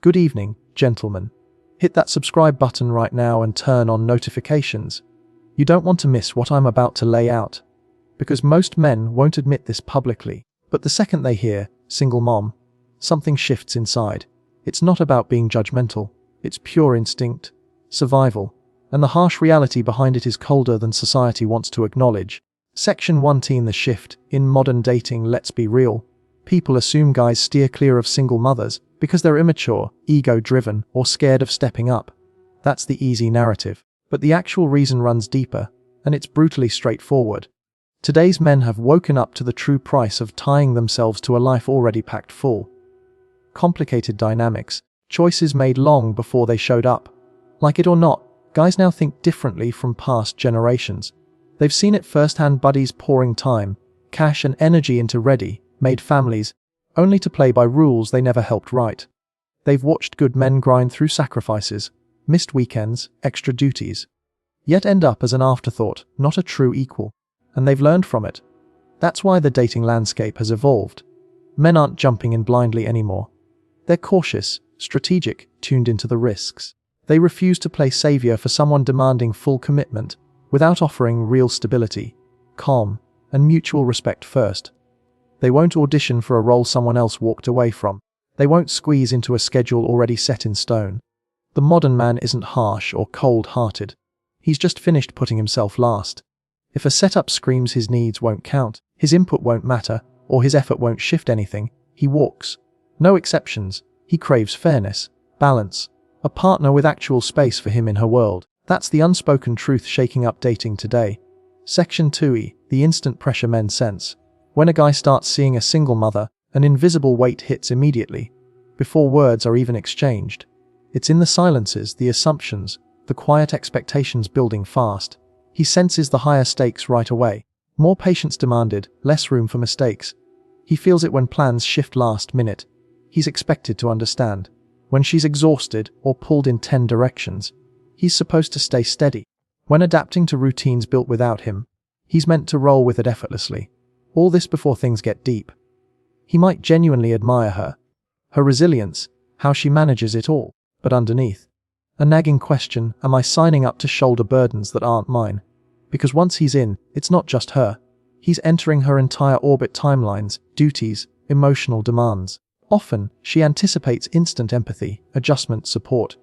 Good evening, gentlemen. Hit that subscribe button right now and turn on notifications. You don't want to miss what I'm about to lay out. Because most men won't admit this publicly, but the second they hear, single mom, something shifts inside. It's not about being judgmental, it's pure instinct, survival, and the harsh reality behind it is colder than society wants to acknowledge. Section 1 The shift. In modern dating, let's be real. People assume guys steer clear of single mothers because they're immature, ego-driven, or scared of stepping up. That's the easy narrative. But the actual reason runs deeper, and it's brutally straightforward. Today's men have woken up to the true price of tying themselves to a life already packed full. Complicated dynamics, choices made long before they showed up. Like it or not, guys now think differently from past generations. They've seen it firsthand: buddies pouring time, cash and energy into ready-made families, only to play by rules they never helped write. They've watched good men grind through sacrifices, missed weekends, extra duties, yet end up as an afterthought, not a true equal. And they've learned from it. That's why the dating landscape has evolved. Men aren't jumping in blindly anymore. They're cautious, strategic, tuned into the risks. They refuse to play savior for someone demanding full commitment without offering real stability, calm, and mutual respect first. They won't audition for a role someone else walked away from. They won't squeeze into a schedule already set in stone. The modern man isn't harsh or cold-hearted. He's just finished putting himself last. If a setup screams his needs won't count, his input won't matter, or his effort won't shift anything, he walks. No exceptions. He craves fairness, balance, a partner with actual space for him in her world. That's the unspoken truth shaking up dating today. Section 2E. The instant pressure men sense. When a guy starts seeing a single mother, an invisible weight hits immediately, before words are even exchanged. It's in the silences, the assumptions, the quiet expectations building fast. He senses the higher stakes right away. More patience demanded, less room for mistakes. He feels it when plans shift last minute. He's expected to understand. When she's exhausted or pulled in 10 directions, he's supposed to stay steady. When adapting to routines built without him, he's meant to roll with it effortlessly. All this before things get deep. He might genuinely admire her resilience, how she manages it all, but underneath, a nagging question: am I signing up to shoulder burdens that aren't mine? Because once he's in, it's not just her. He's entering her entire orbit: timelines, duties, emotional demands. Often, she anticipates instant empathy, adjustment, support,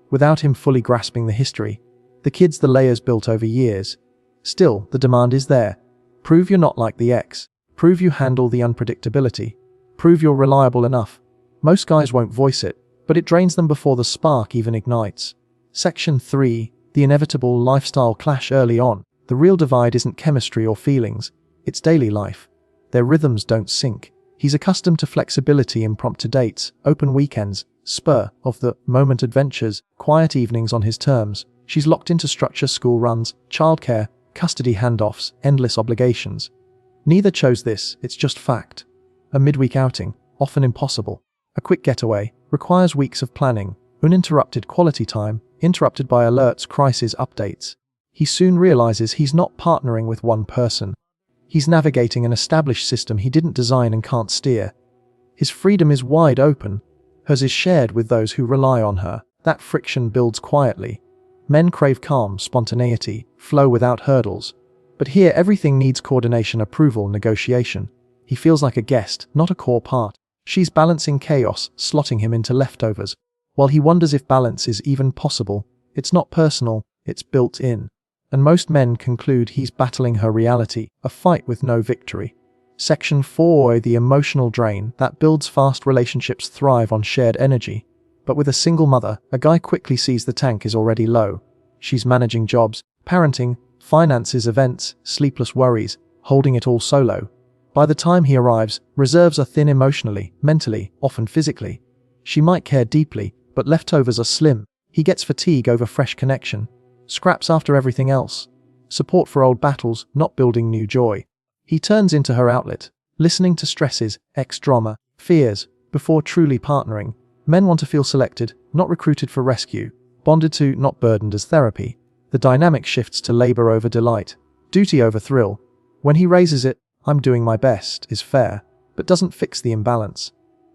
without him fully grasping the history, the kids, the layers built over years. Still, the demand is there. Prove you're not like the ex. Prove you handle the unpredictability. Prove you're reliable enough. Most guys won't voice it, but it drains them before the spark even ignites. Section 3. The inevitable lifestyle clash early on. The real divide isn't chemistry or feelings, it's daily life. Their rhythms don't sync. He's accustomed to flexibility, impromptu dates, open weekends, spur-of-the-moment adventures, quiet evenings on his terms. She's locked into structure: school runs, childcare, custody handoffs, endless obligations. Neither chose this, it's just fact. A midweek outing, often impossible. A quick getaway, requires weeks of planning. Uninterrupted quality time, interrupted by alerts, crisis updates. He soon realizes he's not partnering with one person. He's navigating an established system he didn't design and can't steer. His freedom is wide open. Hers is shared with those who rely on her. That friction builds quietly. Men crave calm, spontaneity, flow without hurdles. But here everything needs coordination, approval, negotiation. He feels like a guest, not a core part. She's balancing chaos, slotting him into leftovers. While he wonders if balance is even possible, it's not personal, it's built in. And most men conclude he's battling her reality, a fight with no victory. Section 4. The emotional drain that builds fast. Relationships thrive on shared energy. But with a single mother, a guy quickly sees the tank is already low. She's managing jobs, parenting, finances, events, sleepless worries, holding it all solo. By the time he arrives, reserves are thin emotionally, mentally, often physically. She might care deeply, but leftovers are slim. He gets fatigue over fresh connection. Scraps after everything else. Support for old battles, not building new joy. He turns into her outlet, listening to stresses, ex-drama, fears, before truly partnering. Men want to feel selected, not recruited for rescue. Bonded to, not burdened as therapy. The dynamic shifts to labor over delight, duty over thrill. When he raises it, I'm doing my best, is fair, but doesn't fix the imbalance.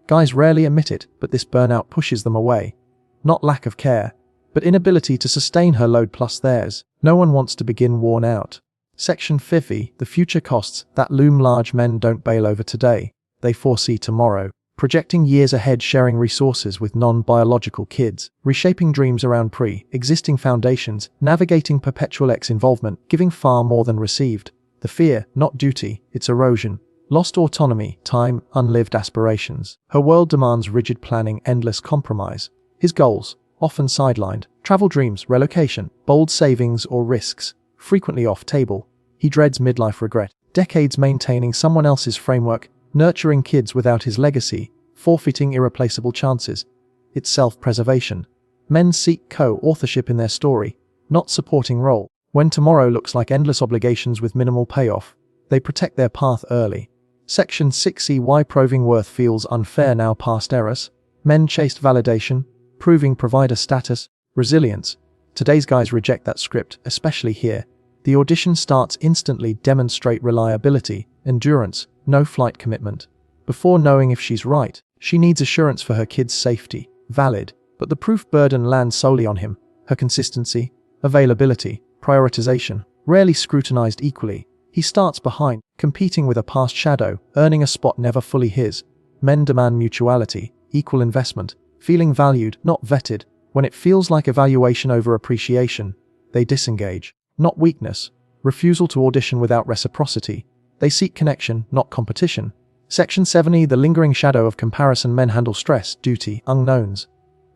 Guys rarely admit it, but this burnout pushes them away. Not lack of care, but inability to sustain her load plus theirs. No one wants to begin worn out. Section 50, the future costs that loom large. Men don't bail over today. They foresee tomorrow. Projecting years ahead, sharing resources with non-biological kids, reshaping dreams around pre-existing foundations, navigating perpetual involvement, giving far more than received. The fear, not duty, it's erosion. Lost autonomy, time, unlived aspirations. Her world demands rigid planning, endless compromise. His goals, often sidelined. Travel dreams, relocation, bold savings or risks, frequently off-table. He dreads midlife regret. Decades maintaining someone else's framework, nurturing kids without his legacy, forfeiting irreplaceable chances. It's self-preservation. Men seek co-authorship in their story, not supporting role. When tomorrow looks like endless obligations with minimal payoff, they protect their path early. Section 6E, why proving worth feels unfair now. Past errors. Men chased validation, proving provider status, resilience. Today's guys reject that script, especially here. The audition starts instantly. Demonstrate reliability, endurance, no flight commitment. Before knowing if she's right, she needs assurance for her kid's safety. Valid, but the proof burden lands solely on him. Her consistency, availability, prioritization, rarely scrutinized equally. He starts behind, competing with a past shadow, earning a spot never fully his. Men demand mutuality, equal investment, feeling valued, not vetted. When it feels like evaluation over appreciation, they disengage. Not weakness, refusal to audition without reciprocity. They seek connection, not competition. Section 70, the lingering shadow of comparison. Men handle stress, duty, unknowns.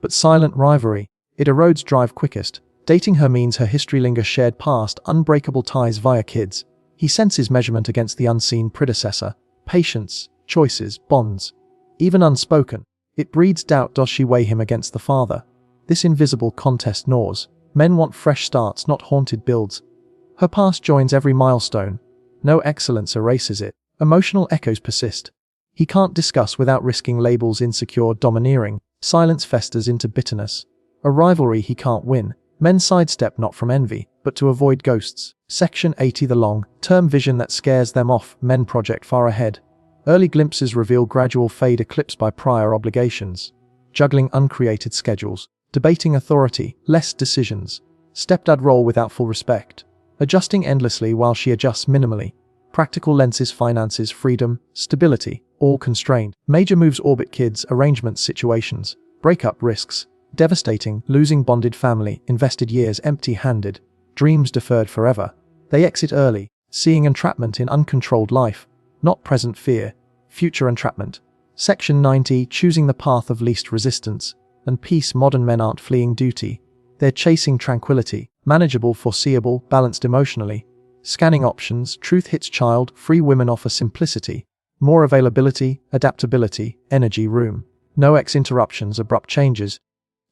But silent rivalry, it erodes drive quickest. Dating her means her history lingers, shared past, unbreakable ties via kids. He senses measurement against the unseen predecessor. Patience, choices, bonds. Even unspoken. It breeds doubt. Does she weigh him against the father? This invisible contest gnaws. Men want fresh starts, not haunted builds. Her past joins every milestone. No excellence erases it. Emotional echoes persist. He can't discuss without risking labels. Insecure, domineering. Silence festers into bitterness. A rivalry he can't win. Men sidestep not from envy, but to avoid ghosts. Section 80, the long-term vision that scares them off. Men project far ahead. Early glimpses reveal gradual fade, eclipsed by prior obligations. Juggling uncreated schedules. Debating authority, less decisions. Stepdad role without full respect. Adjusting endlessly while she adjusts minimally. Practical lenses, finances, freedom, stability, all constrained. Major moves orbit kids, arrangements, situations. Breakup risks. Devastating, losing bonded family, invested years empty-handed. Dreams deferred forever. They exit early, seeing entrapment in uncontrolled life. Not present fear, future entrapment. Section 90, choosing the path of least resistance. And peace. Modern men aren't fleeing duty. They're chasing tranquility, manageable, foreseeable, balanced emotionally. Scanning options, truth hits child, free women offer simplicity. More availability, adaptability, energy, room. No interruptions, abrupt changes.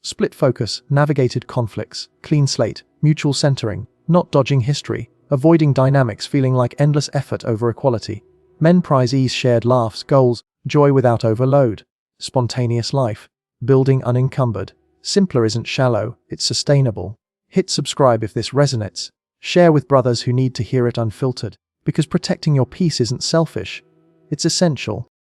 Split focus, navigated conflicts, clean slate, mutual centering, not dodging history, avoiding dynamics feeling like endless effort over equality. Men prize ease, shared laughs, goals, joy without overload. Spontaneous life. Building unencumbered. Simpler isn't shallow, it's sustainable. Hit subscribe if this resonates. Share with brothers who need to hear it unfiltered, because protecting your peace isn't selfish. It's essential.